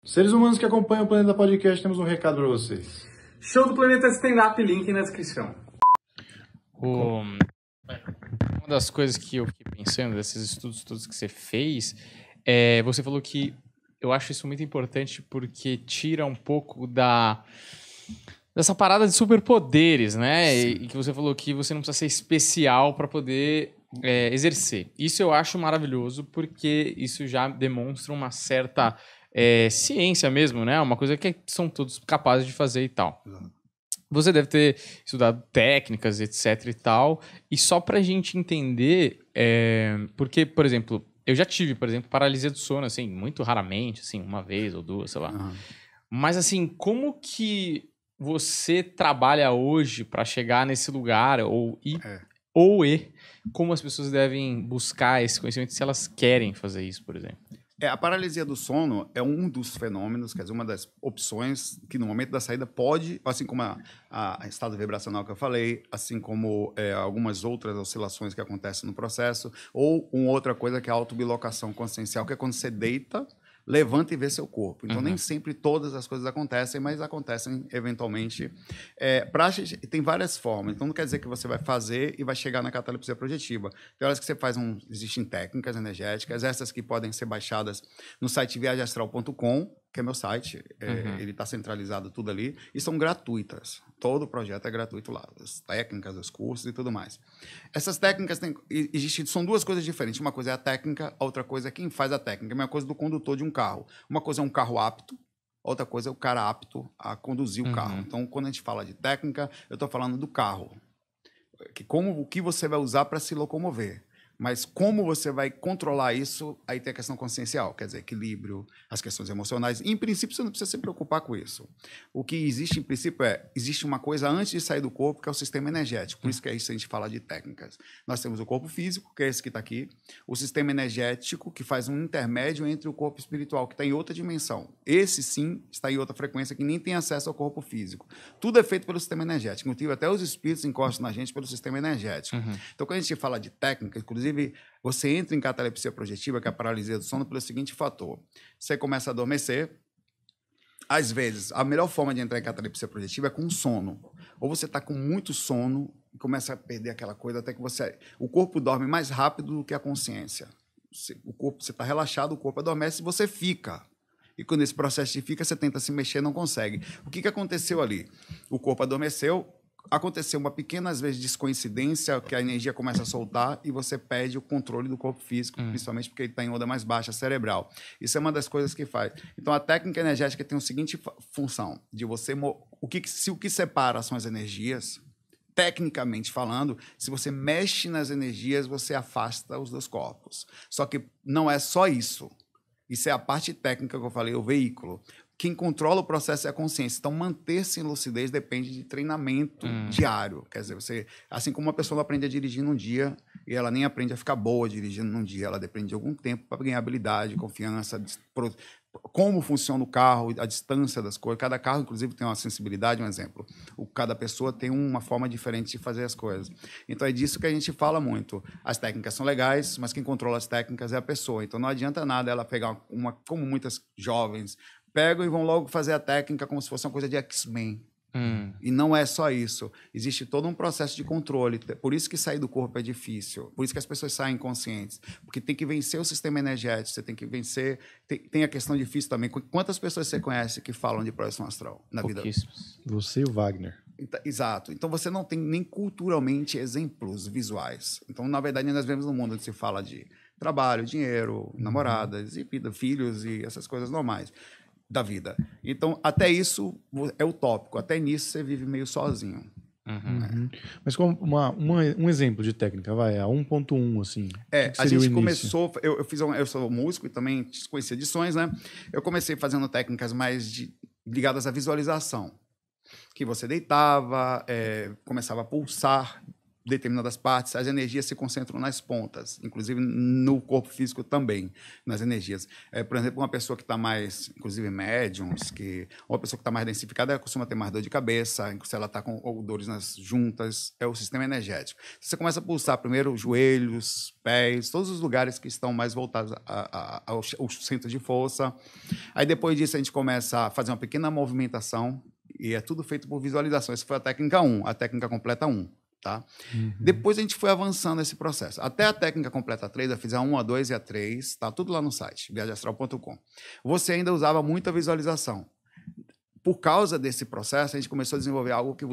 Seres humanos que acompanham o Planeta Podcast, temos um recado para vocês. Show do Planeta Stand-Up, link na descrição. Uma das coisas que eu fiquei pensando, desses estudos todos que você fez, você falou que eu acho isso muito importante porque tira um pouco dessa parada de superpoderes, né? E que você falou que você não precisa ser especial para poder exercer. Isso eu acho maravilhoso porque isso já demonstra uma certa ciência mesmo, né? Uma coisa que são todos capazes de fazer e tal. Você deve ter estudado técnicas, etc e tal. E só pra gente entender, porque, por exemplo, eu já tive, por exemplo, paralisia do sono, assim, muito raramente, assim, uma vez ou duas, sei lá. Uhum. Mas, assim, como que você trabalha hoje pra chegar nesse lugar como as pessoas devem buscar esse conhecimento se elas querem fazer isso, por exemplo? A paralisia do sono é um dos fenômenos, quer dizer, uma das opções que no momento da saída pode, assim como a estado vibracional que eu falei, assim como algumas outras oscilações que acontecem no processo, ou uma outra coisa que é a autobilocação consciencial, que é quando você deita, levanta e vê seu corpo. Então, nem sempre todas as coisas acontecem, mas acontecem eventualmente. Tem várias formas. Então, não quer dizer que você vai fazer e vai chegar na catalepsia projetiva. Tem horas que você faz existem técnicas energéticas, essas que podem ser baixadas no site viagemastral.com, que é meu site. Ele está centralizado tudo ali. E são gratuitas. Todo o projeto é gratuito lá. As técnicas, os cursos e tudo mais. Essas técnicas são duas coisas diferentes. Uma coisa é a técnica, a outra coisa é quem faz a técnica. A mesma coisa do condutor de um carro. Uma coisa é um carro apto, outra coisa é o cara apto a conduzir o carro. Então, quando a gente fala de técnica, eu estou falando do carro. O que você vai usar para se locomover. Mas como você vai controlar isso, aí tem a questão consciencial, quer dizer, equilíbrio, as questões emocionais. Em princípio, você não precisa se preocupar com isso. O que existe, em princípio, existe uma coisa antes de sair do corpo, que é o sistema energético. Por isso que é isso que a gente fala de técnicas. Nós temos o corpo físico, que é esse que está aqui, o sistema energético, que faz um intermédio entre o corpo espiritual, que está em outra dimensão. Esse, sim, está em outra frequência, que nem tem acesso ao corpo físico. Tudo é feito pelo sistema energético. Inclusive, até os espíritos encostam na gente pelo sistema energético. Então, quando a gente fala de técnica, inclusive, você entra em catalepsia projetiva, que é a paralisia do sono, pelo seguinte fator. Você começa a adormecer. Às vezes, a melhor forma de entrar em catalepsia projetiva é com sono. Ou você está com muito sono e começa a perder aquela coisa até que o corpo dorme mais rápido do que a consciência. Você está relaxado, o corpo adormece e você fica. E quando esse processo de fica, você tenta se mexer e não consegue. O que aconteceu ali? O corpo adormeceu, aconteceu uma pequena, às vezes, descoincidência, que a energia começa a soltar e você perde o controle do corpo físico, principalmente porque ele está em onda mais baixa, cerebral. Isso é uma das coisas que faz. Então, a técnica energética tem a seguinte função, de você... o que separa são as energias, tecnicamente falando, se você mexe nas energias, você afasta os dois corpos. Só que não é só isso. Isso é a parte técnica que eu falei, o veículo. Quem controla o processo é a consciência. Então, manter-se em lucidez depende de treinamento diário. Quer dizer, assim como uma pessoa aprende a dirigir num dia e ela nem aprende a ficar boa dirigindo num dia, ela depende de algum tempo para ganhar habilidade, confiança, como funciona o carro, a distância das coisas. Cada carro, inclusive, tem uma sensibilidade, um exemplo. Cada pessoa tem uma forma diferente de fazer as coisas. Então, é disso que a gente fala muito. As técnicas são legais, mas quem controla as técnicas é a pessoa. Então, não adianta nada ela pegar como muitas jovens pegam e vão logo fazer a técnica como se fosse uma coisa de X-Men. E não é só isso. Existe todo um processo de controle. Por isso que sair do corpo é difícil. Por isso que as pessoas saem inconscientes. Porque tem que vencer o sistema energético. Você tem que vencer... Tem a questão difícil também. Quantas pessoas você conhece que falam de projeção astral na vida? Você e o Wagner. Exato. Então, você não tem nem culturalmente exemplos visuais. Então, na verdade, nós vemos no mundo onde se fala de trabalho, dinheiro, namoradas, e vida, filhos e essas coisas normais da vida. Então, até isso é utópico. Até nisso você vive meio sozinho. Mas como um exemplo de técnica, vai, a 1.1, assim. A gente começou... Eu sou músico e também conheci edições, né? Eu comecei fazendo técnicas mais ligadas à visualização. Que você deitava, começava a pulsar determinadas partes, as energias se concentram nas pontas, inclusive no corpo físico também, nas energias. Por exemplo, uma pessoa que está mais, inclusive médiums, uma pessoa que está mais densificada, ela costuma ter mais dor de cabeça, se ela está com dores nas juntas, é o sistema energético. Você começa a pulsar primeiro os joelhos, pés, todos os lugares que estão mais voltados ao centro de força. Aí depois disso a gente começa a fazer uma pequena movimentação, e é tudo feito por visualização. Essa foi a técnica 1, a técnica completa 1. Tá? Depois a gente foi avançando nesse processo. Até a técnica completa 3, eu fiz a 1, a 2 e a 3, tá tudo lá no site, viagemastral.com. Você ainda usava muita visualização. Por causa desse processo, a gente começou a desenvolver algo que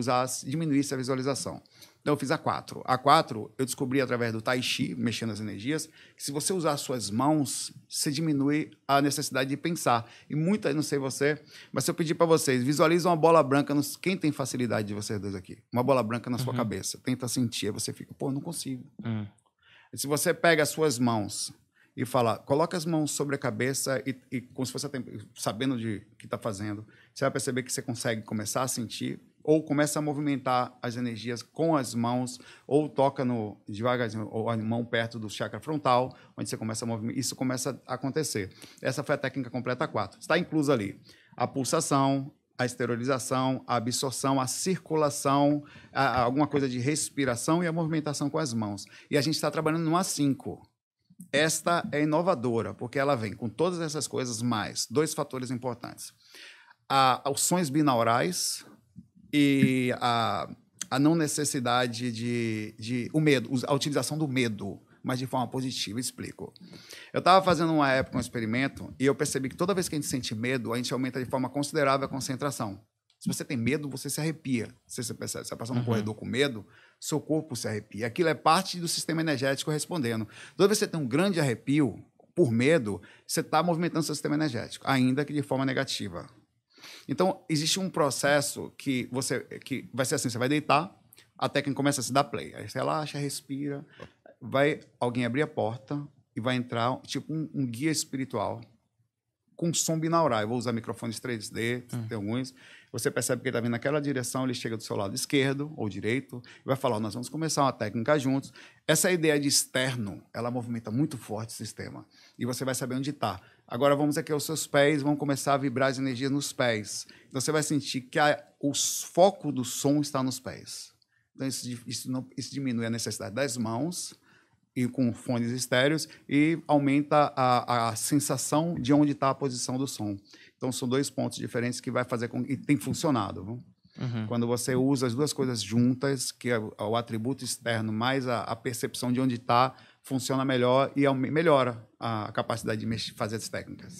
diminuísse a visualização. Então, eu fiz a 4. A 4, eu descobri através do Tai Chi, mexendo as energias, que se você usar as suas mãos, você diminui a necessidade de pensar. E muita, não sei você, mas se eu pedir para vocês, visualiza uma bola branca, quem tem facilidade de vocês dois aqui? Uma bola branca na sua cabeça. Tenta sentir, aí você fica, pô, não consigo. Se você pega as suas mãos e fala, coloca as mãos sobre a cabeça e como se você sabendo de que está fazendo, você vai perceber que você consegue começar a sentir, ou começa a movimentar as energias com as mãos, ou toca devagarzinho, ou a mão perto do chakra frontal, onde você começa a movimentar. Isso começa a acontecer. Essa foi a técnica completa 4. Está incluso ali a pulsação, a esterilização, a absorção, a circulação, alguma coisa de respiração e a movimentação com as mãos. E a gente está trabalhando numa 5. Esta é inovadora, porque ela vem com todas essas coisas, mais 2 fatores importantes. Os sons binaurais e a não necessidade o medo, a utilização do medo, mas de forma positiva. Explico. Eu estava fazendo uma época um experimento e eu percebi que toda vez que a gente sente medo, a gente aumenta de forma considerável a concentração. Se você tem medo, você se arrepia. Você percebe, você passa num corredor com medo, seu corpo se arrepia. Aquilo é parte do sistema energético respondendo. Toda vez que você tem um grande arrepio, por medo, você está movimentando seu sistema energético, ainda que de forma negativa. Então, existe um processo que vai ser assim, você vai deitar, a técnica começa a se dar play. Aí você relaxa, respira, vai alguém abrir a porta e vai entrar tipo um guia espiritual com som binaural. Eu vou usar microfones 3D, tem alguns. Você percebe que ele está vindo naquela direção, ele chega do seu lado esquerdo ou direito e vai falar, nós vamos começar uma técnica juntos. Essa ideia de externo, ela movimenta muito forte o sistema. E você vai saber onde está. Agora vamos aqui aos seus pés, vão começar a vibrar as energias nos pés. Então você vai sentir que o foco do som está nos pés. Então isso diminui a necessidade das mãos, e com fones estéreos, e aumenta a sensação de onde está a posição do som. Então, são 2 pontos diferentes que vai fazer e tem funcionado. Viu? Quando você usa as 2 coisas juntas, que é o atributo externo mais a percepção de onde está, funciona melhor e melhora a capacidade de fazer as técnicas.